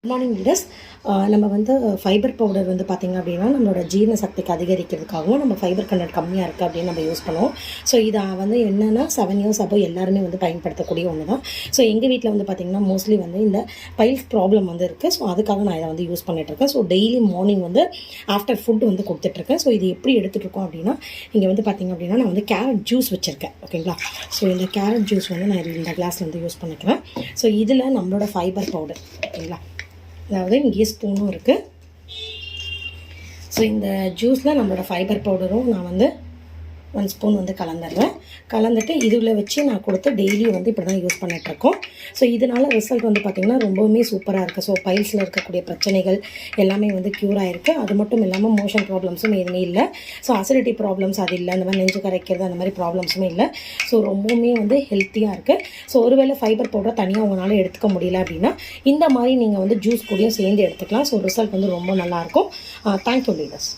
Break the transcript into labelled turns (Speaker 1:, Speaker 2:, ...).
Speaker 1: Good morning leaders. நம்ம வந்து fibre powder வந்து பார்த்திங்க அப்படின்னா நம்மளோட ஜீரண சக்திக்கு அதிகரிக்கிறதுக்காகவும் நம்ம ஃபைபர் கண்டென்ட் கம்மியாக இருக்குது அப்படின்னு நம்ம யூஸ் பண்ணுவோம். ஸோ இதை வந்து என்னென்னா 7 இயர்ஸ் அப்போ எல்லாருமே வந்து பயன்படுத்தக்கூடிய ஒன்று தான். ஸோ எங்கள் வீட்டில் வந்து பார்த்திங்கன்னா மோஸ்ட்லி வந்து இந்த பைல்ஸ் ப்ராப்ளம் வந்து இருக்குது. ஸோ அதுக்காக நான் இதை வந்து யூஸ் பண்ணிகிட்ருக்கேன். ஸோ டெய்லி மார்னிங் வந்து ஆஃப்டர் ஃபுட் வந்து கொடுத்துட்ருக்கேன். ஸோ இது எப்படி எடுத்துகிட்ருக்கோம் அப்படின்னா இங்கே வந்து பார்த்திங்க அப்படின்னா நான் வந்து கேரட் ஜூஸ் வச்சுருக்கேன். ஓகேங்களா? ஸோ இந்த கேரட் ஜூஸ் வந்து நான் இந்த கிளாஸில் வந்து யூஸ் பண்ணிக்கிறேன். ஸோ இதில் நம்மளோட ஃபைபர் பவுடர், ஓகேங்களா, அதாவது இங்கே ஸ்பூனும் இருக்குது. ஸோ இந்த ஜூஸில் நம்மளோட ஃபைபர் பவுடரும் நான் வந்து 1 ஸ்பூன் வந்து கலந்துட்டு இதில் வச்சு நான் கொடுத்து டெய்லி வந்து இப்படி தான் யூஸ் பண்ணிகிட்ருக்கோம். ஸோ இதனால் ரிசல்ட் வந்து பார்த்திங்கன்னா ரொம்பவுமே சூப்பராக இருக்குது. ஸோ பைல்ஸில் இருக்கக்கூடிய பிரச்சனைகள் எல்லாமே வந்து க்யூர் ஆகிருக்கு. அது மட்டும் இல்லாமல் மோஷன் ப்ராப்ளம்ஸும் எதுவுமே இல்லை. ஸோ அசிடிட்டி ப்ராப்ளம்ஸ் அது இல்லை, அந்த மாதிரி நெஞ்சு கரைக்கிறது அந்த மாதிரி ப்ராப்ளம்ஸுமே இல்லை. ஸோ ரொம்பவுமே வந்து ஹெல்த்தியாக இருக்குது. ஸோ ஒருவேளை ஃபைபர் பவுடர் தனியாக உங்களால் எடுத்துக்க முடியல அப்படின்னா இந்த மாதிரி நீங்கள் வந்து ஜூஸ் கூடயும் சேர்ந்து எடுத்துக்கலாம். ஸோ ரிசல்ட் வந்து ரொம்ப நல்லாயிருக்கும். Thank you leaders.